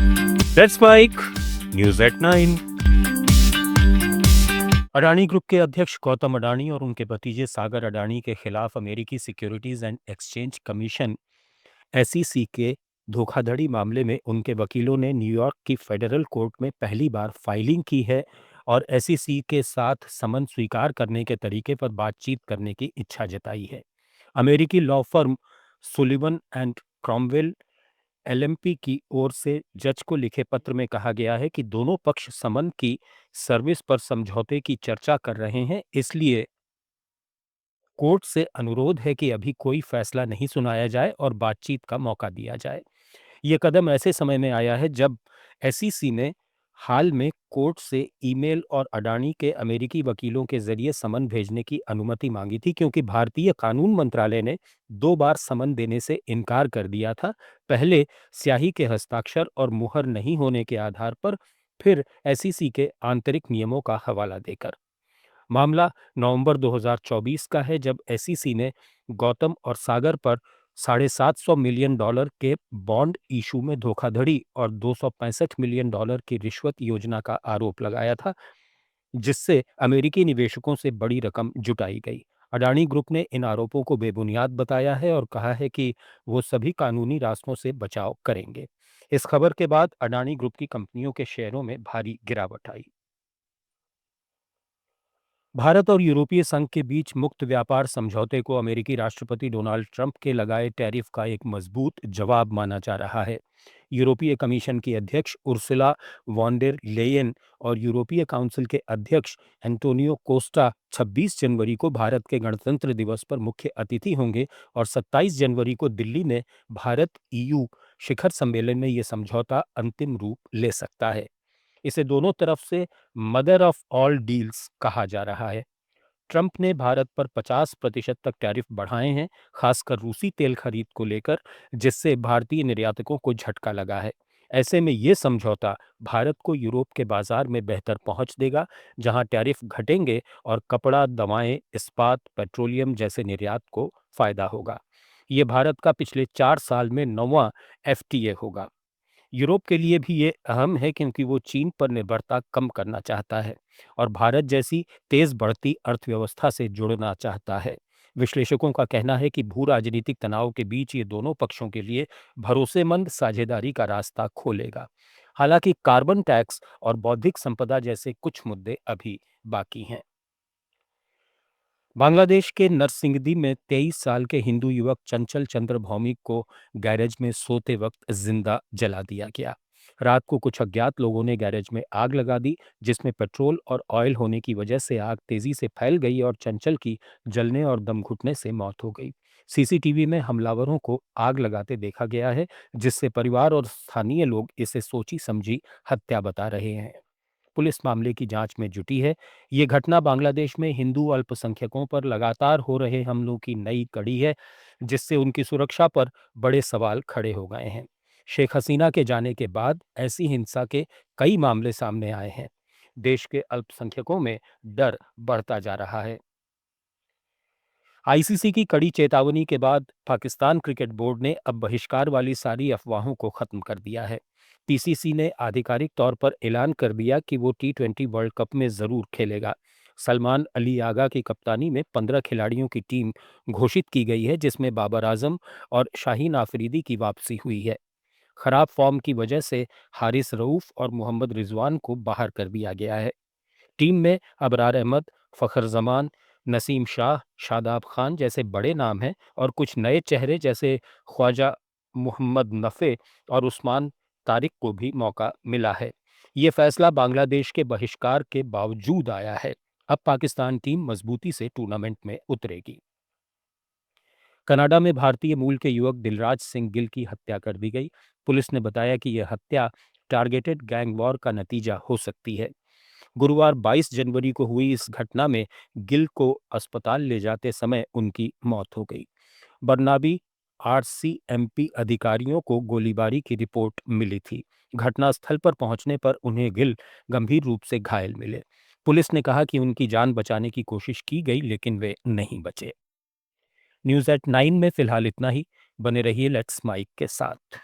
That's mic news at 9। Adani group के अध्यक्ष गौतम अडानी और उनके भतीजे सागर अडानी के खिलाफ अमेरिकी securities and exchange commission SEC के धोखाधड़ी मामले में उनके वकीलों ने न्यूयॉर्क की फेडरल कोर्ट में पहली बार फाइलिंग की है और एसईसी के साथ समन स्वीकार करने के तरीके पर बातचीत करने की इच्छा जताई है। अमेरिकी law firm Sullivan and Cromwell LMP की ओर से जज को लिखे पत्र में कहा गया है कि दोनों पक्ष समन की सर्विस पर समझौते की चर्चा कर रहे हैं, इसलिए कोर्ट से अनुरोध है कि अभी कोई फैसला नहीं सुनाया जाए और बातचीत का मौका दिया जाए। ये कदम ऐसे समय में आया है जब एसईसी ने हाल में कोर्ट से ईमेल और अडानी के अमेरिकी वकीलों के जरिए समन भेजने की अनुमति मांगी थी, क्योंकि भारतीय कानून मंत्रालय ने 2 बार समन देने से इनकार कर दिया था। पहले स्याही के हस्ताक्षर और मुहर नहीं होने के आधार पर, फिर एसईसी के आंतरिक नियमों का हवाला देकर। मामला नवंबर 2024 का है, जब एसईसी ने गौतम और सागर पर $750 मिलियन के बॉन्ड इशू में धोखाधड़ी और $265 मिलियन की रिश्वत योजना का आरोप लगाया था, जिससे अमेरिकी निवेशकों से बड़ी रकम जुटाई गई। अडानी ग्रुप ने इन आरोपों को बेबुनियाद बताया है और कहा है कि वो सभी कानूनी रास्तों से बचाव करेंगे। इस खबर के बाद अडानी ग्रुप की कंपनियों के शेयरों में भारी गिरावट आई। भारत और यूरोपीय संघ के बीच मुक्त व्यापार समझौते को अमेरिकी राष्ट्रपति डोनाल्ड ट्रंप के लगाए टैरिफ का एक मजबूत जवाब माना जा रहा है। यूरोपीय कमीशन की अध्यक्ष उर्सुला वॉन डेर लेयन और यूरोपीय काउंसिल के अध्यक्ष एंटोनियो कोस्टा 26 जनवरी को भारत के गणतंत्र दिवस पर मुख्य अतिथि होंगे और 27 जनवरी को दिल्ली में भारत ईयू शिखर सम्मेलन में ये समझौता अंतिम रूप ले सकता है। इसे दोनों तरफ से मदर ऑफ ऑल डील्स कहा जा रहा है। ट्रंप ने भारत पर 50% तक टैरिफ बढ़ाए हैं, खासकर रूसी तेल खरीद को लेकर, जिससे भारतीय निर्यातकों को झटका लगा है। ऐसे में ये समझौता भारत को यूरोप के बाजार में बेहतर पहुंच देगा, जहां टैरिफ घटेंगे और कपड़ा, दवाएं, इस्पात, पेट्रोलियम जैसे निर्यात को फायदा होगा। ये भारत का पिछले 4 साल में 9वां एफटीए होगा। यूरोप के लिए भी ये अहम है, क्योंकि वो चीन पर निर्भरता कम करना चाहता है और भारत जैसी तेज बढ़ती अर्थव्यवस्था से जुड़ना चाहता है। विश्लेषकों का कहना है कि भू राजनीतिक तनाव के बीच ये दोनों पक्षों के लिए भरोसेमंद साझेदारी का रास्ता खोलेगा। हालांकि कार्बन टैक्स और बौद्धिक संपदा जैसे कुछ मुद्दे अभी बाकी हैं। बांग्लादेश के नरसिंगदी में 23 साल के हिंदू युवक चंचल चंद्र भौमिक को गैरेज में सोते वक्त जिंदा जला दिया गया। रात को कुछ अज्ञात लोगों ने गैरेज में आग लगा दी, जिसमें पेट्रोल और ऑयल होने की वजह से आग तेजी से फैल गई और चंचल की जलने और दम घुटने से मौत हो गई। सीसीटीवी में हमलावरों को आग लगाते देखा गया है, जिससे परिवार और स्थानीय लोग इसे सोची समझी हत्या बता रहे हैं। पुलिस मामले की जांच में जुटी है। ये घटना बांग्लादेश में हिंदू अल्पसंख्यकों पर लगातार हो रहे हमलों की नई कड़ी है, जिससे उनकी सुरक्षा पर बड़े सवाल खड़े हो गए हैं। शेख हसीना के जाने के बाद ऐसी हिंसा के कई मामले सामने आए हैं। देश के अल्पसंख्यकों में डर बढ़ता जा रहा है। आईसीसी की कड़ी चेतावनी के बाद पाकिस्तान क्रिकेट बोर्ड ने अब बहिष्कार वाली सारी अफवाहों को खत्म कर दिया है। पीसीसी ने आधिकारिक तौर पर ऐलान कर दिया कि वो टी20 वर्ल्ड कप में जरूर खेलेगा। सलमान अली आगा की कप्तानी में 15 खिलाड़ियों की टीम घोषित की गई है, जिसमें बाबर आजम और शाहीन आफरीदी की वापसी हुई है। खराब फॉर्म की वजह से हारिस रऊफ और मोहम्मद रिजवान को बाहर कर दिया गया है। टीम में अबरार अहमद, फ़खर जमान, नसीम शाह, शादाब खान जैसे बड़े नाम हैं और कुछ नए चेहरे जैसे ख्वाजा मोहम्मद नफ़े और उस्मान तारिक को भी मौका मिला है। ये फैसला बांग्लादेश के बहिष्कार के बावजूद आया है। अब पाकिस्तान टीम मजबूती से टूर्नामेंट में उतरेगी। कनाडा में भारतीय मूल के युवक दिलराज सिंह गिल की हत्या कर दी गई। पुलिस ने बताया कि यह हत्या टारगेटेड गैंग वॉर का नतीजा हो सकती है। गुरुवार 22 जनवरी को हुई इस घटना में गिल को अस्पताल ले जाते समय उनकी मौत हो गई। बरनाबी आरसीएमपी अधिकारियों को गोलीबारी की रिपोर्ट मिली थी। घटनास्थल पर पहुंचने पर उन्हें गिल गंभीर रूप से घायल मिले। पुलिस ने कहा कि उनकी जान बचाने की कोशिश की गई, लेकिन वे नहीं बचे। न्यूज़ एट 9 में फिलहाल इतना ही। बने रहिए लेट्स माइक के साथ।